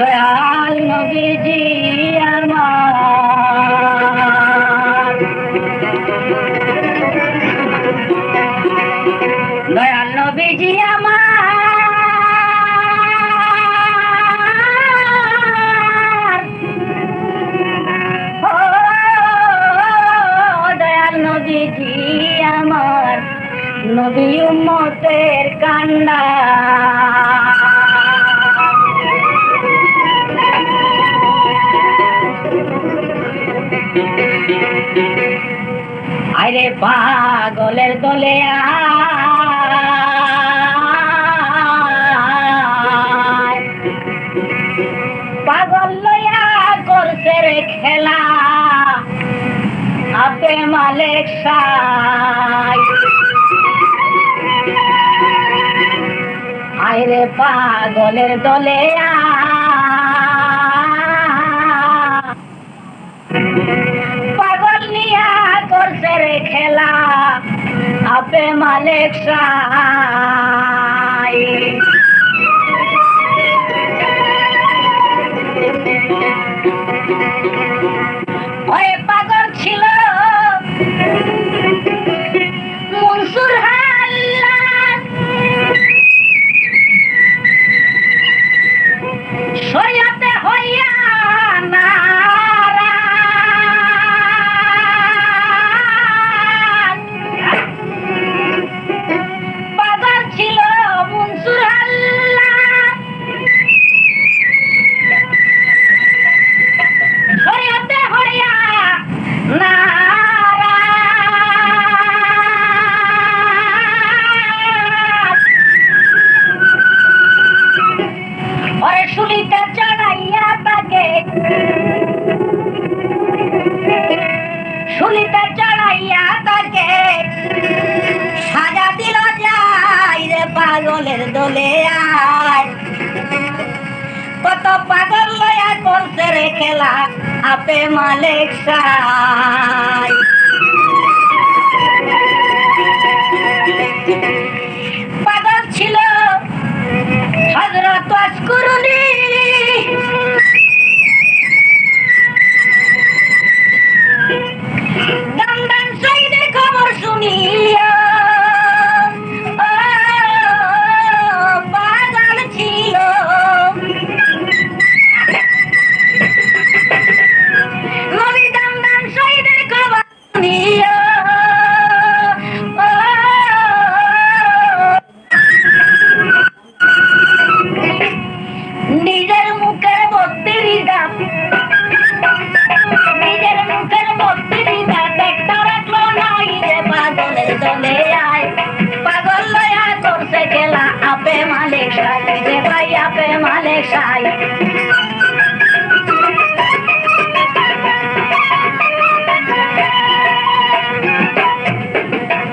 দয়াল নবীজি আমার, দয়াল নবীজি আমার, ও দয়াল নবীজি আমার, নবী উম্মতের কান্ডা। আরে পাগলের দলে পাগল লইয়া করছে রে খেলা আপে মালিক সাই। আরে পাগলের দলে পাগল নিয়া করছে রে খেলা আপে মালিক সাই। ওই পাগল ছিল মনসুর হাল্লাদ, শরীয়তে হইয়া নারাজ। পাগল ছিল মনসুর হাল্লাদ, শরীয়তে হইয়া নারাজ। ওরে শুলিতে চড়াইয়া তাকে, শুলিতে চড়াইয়া তাকে সাজা দিল যাই রে পাগলের দলে আয়। কত পাগল লয়া করছে রে খেলা আপে মালিক সাই। পাগল ছিল হযরত আশকুরুনি, দামদান শহীদের খবর শুনিয়া পাগল ছিল। নবী দামদান শহীদের খবর শুনিয়া নিজের মুখের বত্রিশ দাম, নিজের মুখের বত্রিশ দাম একটা রাখলো নাই রে পাগলের দলে আয়। পাগল লয়া করছে খেলা আপে মালিক সাই রে ভাই আপে মালিক সাই।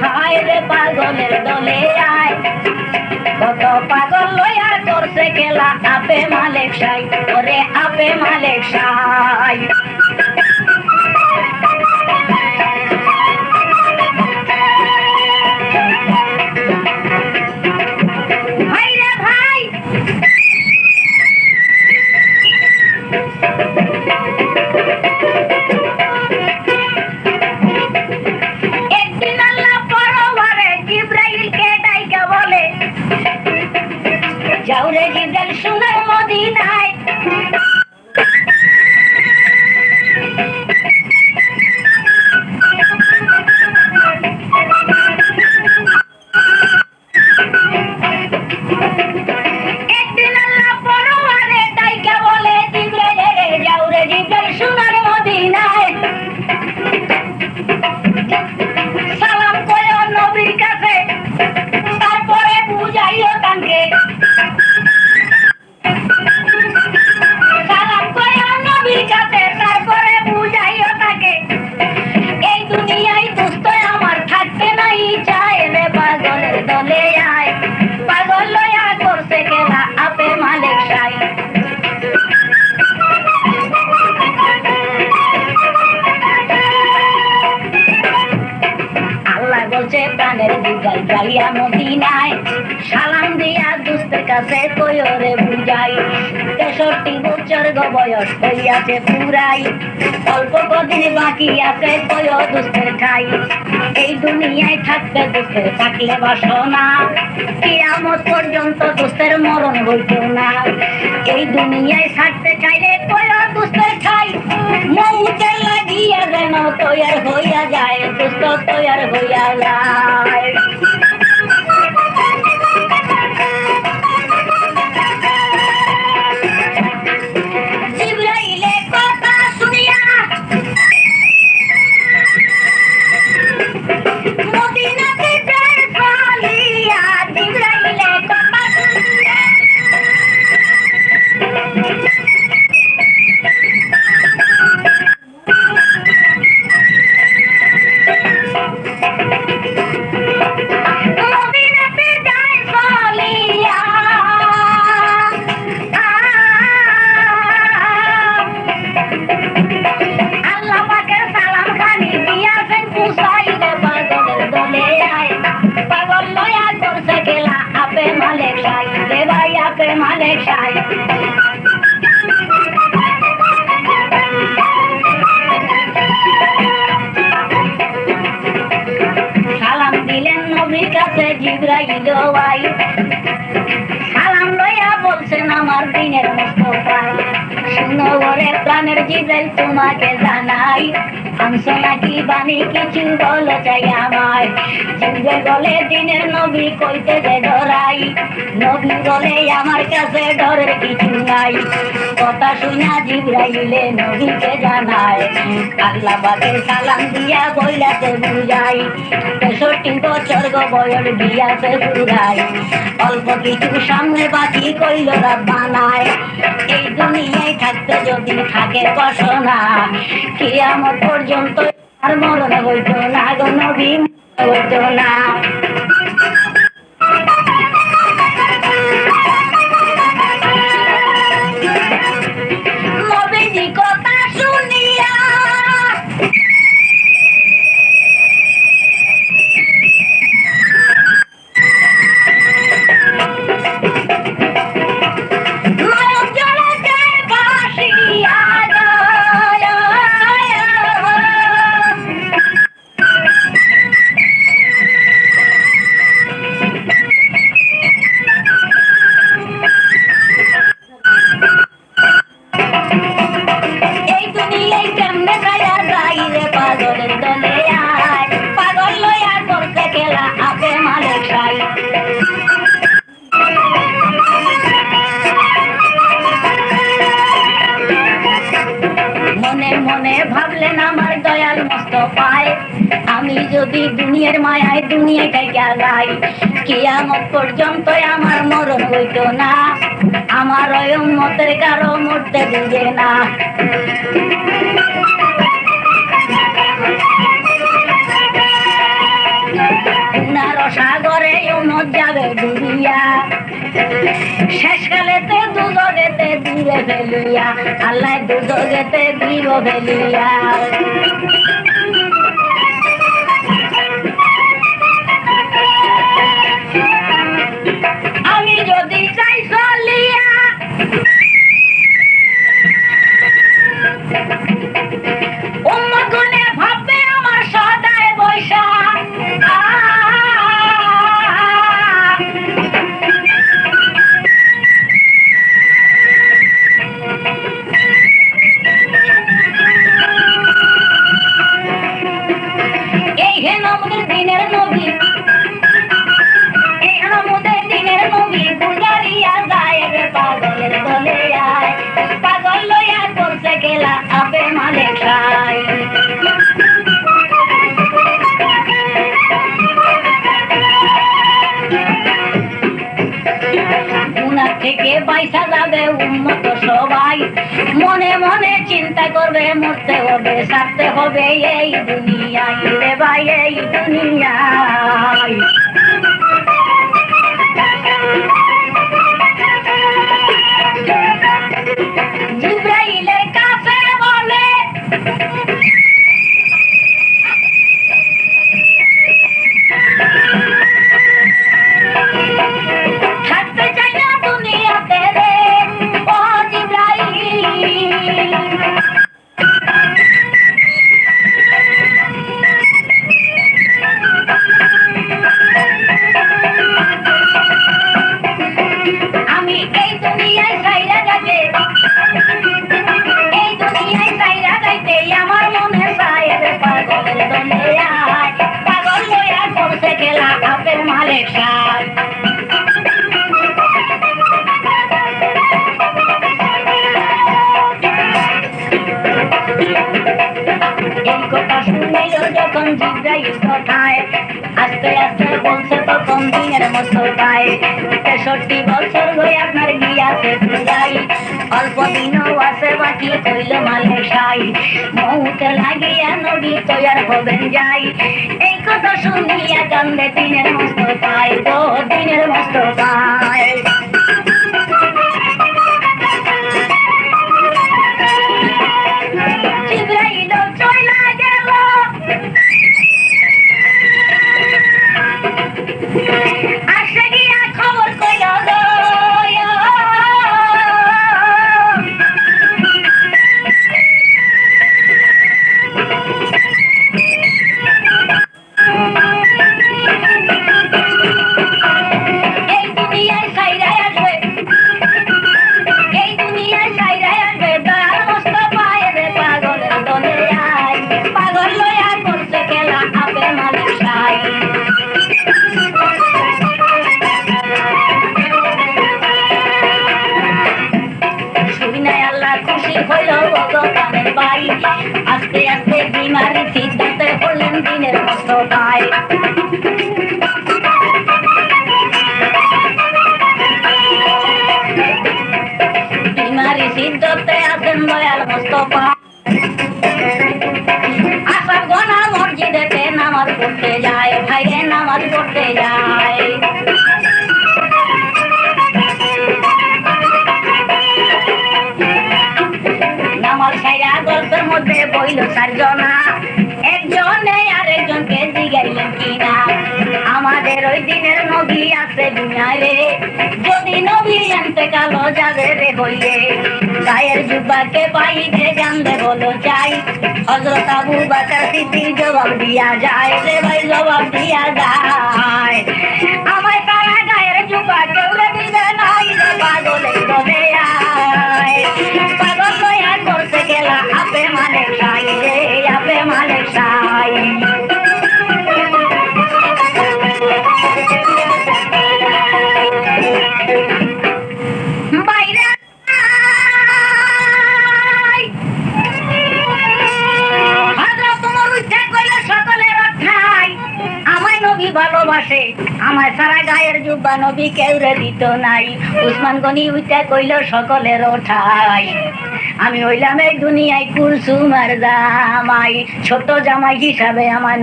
হায় রে পাগলের দলে আয়, কত পাগল লয়া করছে খেলা আপে মালিক সাই, ওরে আপে মালিক সাই। ভাই রে ভাই, একদিন আল্লাহ পরবারে জিবরাইলকে ডাইকা বলে যাওরে জিব্রাইল সোনার মদিনায় একদিন আল্লাহ পরওয়ারে ডাইকা বলে জিব্রাইল রে যাওরে জিব্রাইল সোনার মদিনায় সালাম কইও নবীর কাছে তারপরে বুঝাইও তাকে সালাম কইও নবীর কাছে তারপরে বুঝাইও তাকে এই দুনিয়ায় দুষ্ট আমার থাকতে নাই চায় রে পাগলের দলে আয় পাগল লয়া করছে খেলা আপে মালিক সাই আল্লাহ বলছে প্রাণের জিব্রাইল যাইয়া মদিনায় সালাম দিয়া দুস্তের কাছে কইও রে বুঝাই 63 বছর গো বয়স হইয়াছে পুরাই অল্প কদিন বাকি আছে কইও দুস্তের খাই এই দুনিয়ায় থাকতে দুস্তের থাকলে বাসনা কিয়ামত পর্যন্ত দুস্তের মরণ হইত না এই দুনিয়ায় থাকতে চাইলে কইও দুস্তের খাই মৌতের লাগিয়া যেন তৈয়ার হইয়া যায় দুস্ত তৈয়ার হইয়া যায় জিব্রাইলের কথা শুনিয়া মদিনাতে যায় চলিয়া জিব্রাইলের কথা শুনিয়া মদিনাতে যায় চলিয়া আল্লাহ পাকের সালাম খানি দিয়াছেন পুষাইলে পাগলের দলে আয় পাগল লয়া করছে খেলা আপে মালিক সাই রে ভাই আপে মালিক সাই সালাম দিলেন নবীর কাছে জিব্রাইল ভাই সালাম লইয়া বলছেন আমার দিনের মুস্তাফা শুনো ওরে প্রাণের জিব্রাইল তোমাকে জানাই আনছো নাকি বাণী কিছু বলো চাই আমায় জিব্রাইল বলে দিনের নবী কইতে যে ডরাই নবী বলে আমার কাছে ডরের কিছু নাই কথা শুনা জিব্রাইলে নবীকে জানায় আল্লাহ পাকের সালাম দিয়া বইলাতে বুঝাই 63 বছর গো বয়স দিয়াছে পুরাই অল্প কিছু সামনে বাকি কইল রাব্বানায় এই দুনিয়ায় থাকতে যদি থাকে বাসনা কিয়ামত পর্যন্ত আর মরণ হইতো না গো নবী হইতো না নবীজি কথা শুনিয়া নয়ন জলে যায় ভাসিয়া যায় এই দুনিয়ায় কেমনে খায়া যাই রে পাগলের দলে আয় পাগল লয়া করতে খেলা আপে মালিক সাই মনে মনে ভাবলেন আমার দয়াল মুস্তাফায় আমি যদি দুনিয়ার মায়ায় দুনিয়ায় থাইকা যাই কিয়ামত পর্যন্ত আমার মরণ হইতো না আমার ওই উম্মতের কারো মরতে দিবে না উনার সাগরে উম্মত যাবে ডুবিয়া শেষকালেতে দুজগেতে দিবে ফেলিয়া আল্লাহ দুজগেতে দিব ফেলিয়া আমি যদি চাই চলিয়া উম্মত গুনে ভাববে আমার সদায় বৈশা গুনাহ থেকে বাইসা যাবে উম্মত সবাই মনে মনে চিন্তা করবে মরতে হবে ছাড়তে হবে এই দুনিয়ায় রে ভাই এই দুনিয়ায় জিবরাইলের কাছে বলে থাকতে চাই না দুনিয়াতে রে ও জিবরাইল আমি এই দুনিয়ায় ছাইরা যাইতে এই দুনিয়ায় ছাইরা যাইতে আমার মনে চায় রে পাগলের দুনিয়ায় পাগল লইয়া করছে খেলা আপেল মালিক সাহেব এই কথা শুনিল যখন জিবরাইল কথায় আস্তে আস্তে বলছে তখন দিনের মতো গায়ে 63 বছর হয়ে আপনার গিয়াছে যাই অল্প দিনও আছে বাকি কইল মালিক সাহেব মৌতে লাগিয়া নবী তৈয়ার হবেন যাই এই কথা শুনিয়া কান্দে দিনের মতো গায়ে তো দিনের মতো গায়ে জিবরাইল চইলা গেল আসে গিয়া খবর কইল গো এই দুনিয়ায় ছাইরা আসবে এই দুনিয়ায় ছাইরা আসবে দয়াল মুস্তাফায় রে পাগলের দুনিয়ায় পাগল লইয়া করছে খেলা আপে মালিক সাহেব শুনায় আল্লাহ খুশি হইল ভগবানের ভাই আস্তে আস্তে বিমারি সিদ্ধান্তে করলেন দিনের মতো ভাই বিমারি সিদ্ধান্তে আছেন দয়াল মুস্তাফা আসার গোনা মসজিদেতে নামাজ পড়তে যায় ভাইরে নামাজ পড়তে যায় নামাজ সাইরা গল্পের মধ্যে বইল চারজনা একজনে আরেকজনকে জিগাইলেন কিনা আমাদের ওই দিনের নবী আছে দুনিয়ায় রে যদি নবী জানতে কালো যাবে রে হইলে গায়ের জুব্বাকে পাইতে জানতে বলো চাই হযরত আবু বকর সিদ্দিক জবাব দিয়া যায় রে ভাই জবাব দিয়া যায় আমায় তারা গায়ের জুব্বাকে উড়ে দিবে নাই রে পাগলের দুনিয়ায় পাগল লইয়া করছে খেলা আপে মালিক সাহেব রে আপে মালিক সাহেব বাইরে হযরত ওমর উঠে কইল সকলের অর্থাই আমায় নবী ভালোবাসে আমায় সারা গায়ের জুব্বা নবী কেউরে দিত নাই উসমান গনি উঠে কইল সকলের ওঠাই আমি হইলাম এই দুনিয়ায় কুলসুমার জামাই ছোট জামাই হিসাবে আমার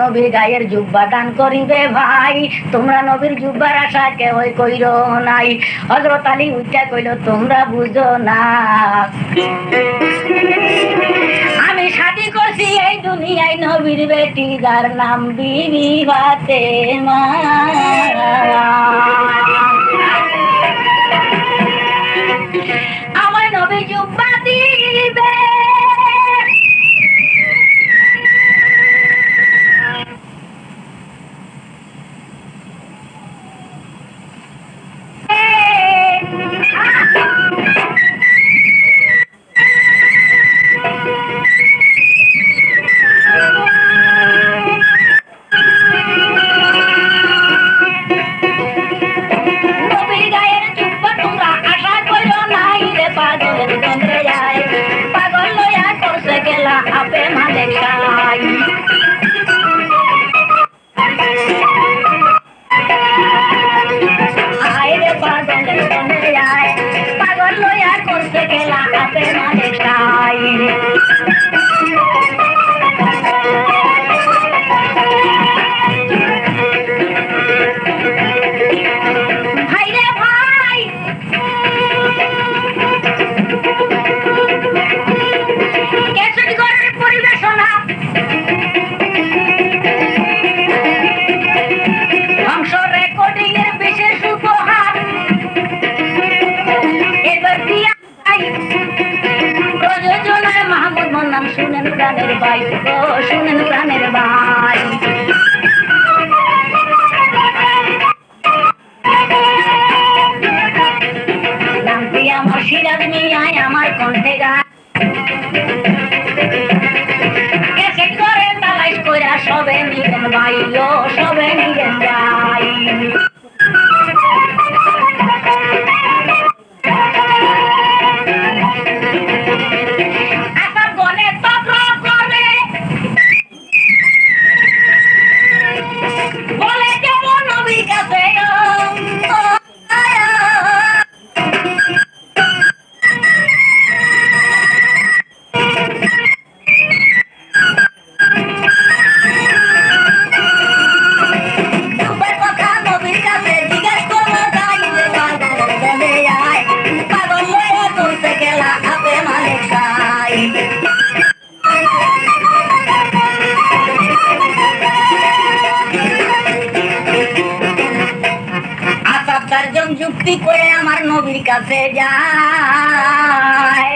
নবীর গায়ের জুব্বা দান করিবে ভাই তোমরা নবীর জুব্বার আশা কেউ কইর নাই হযরত আলী উঠা কইল তোমরা বুঝো না আমি শাদী করছি এই দুনিয়ায় নবীর বেটি যার নাম বিবি ফাতেমা আমায় নবী জুব্বা দিবে আপে মালিক সাহেব আয় রে পাগল পাগলের দলে আয় পাগল লইয়া করছে খেলা আপে মালিক সাহেব শুনেন প্রাণের ভাই ও শুনেন প্রাণের ভাই নামটি আমার সিরাজ মিয়ায় আমার কণ্ঠে গায় ক্যাসেট করে তালাশ কইরা সবে নিলেন ভাই ও সবে নিলেন ভাই যুক্তি করে আমার নবীর কাছে যায়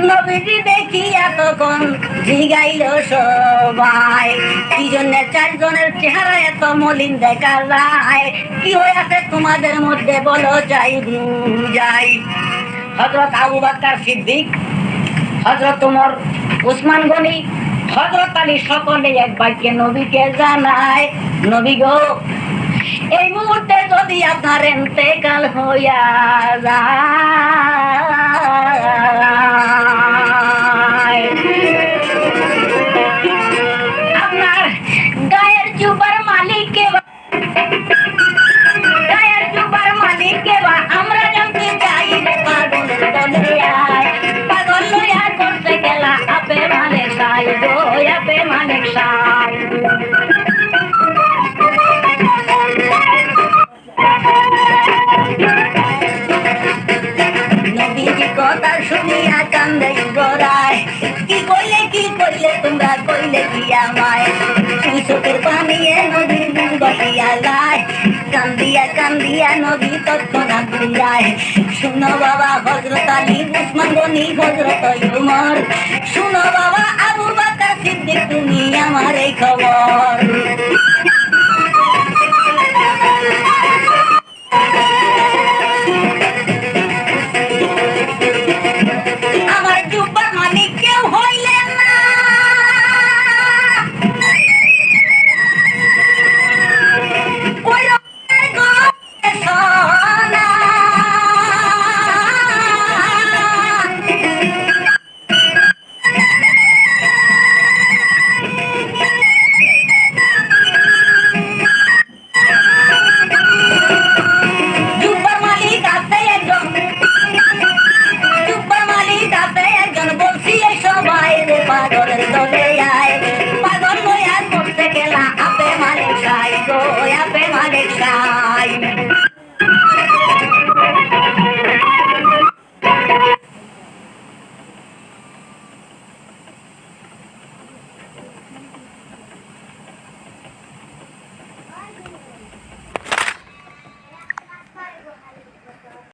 নবীজি দেখিয়া তখন জিগাইল সবাই কি জন্য চারজনের চেহারা এত মলিন দেখা যায় কি হয়েছে তোমাদের মধ্যে বলো যাই যাই হযরত আবু বকর সিদ্দিক হযরত ওমর উসমান গনি হযরত আলী সকলে এক বাক্যে নবীকে জানায় নবী গো এই মুহূর্তে যদি আপনার ইন্তেকাল হইয়া যায় আপনার গায়ের জুবার মালিককে আমরা জানতে চাই পাগলের দলে আয় পাগল লইয়া করছে খেলা আপে মালিক সাহেব আপে মালিক সাহেব কথা শুনিয়া কান্দে গড়ায় কি কইলে তোমরা কইলে কি আমায় তুই চোখের পানিয়ে নদীর বুক বসিয়া যায় কান্দিয়া কান্দিয়া নদী তৎক্ষণাৎ যায় শুনো বাবা হযরত আলী উসমান গনি হযরত ওমর শুনো বাবা আবু বকর সিদ্দিক তুমি আমার এই খবর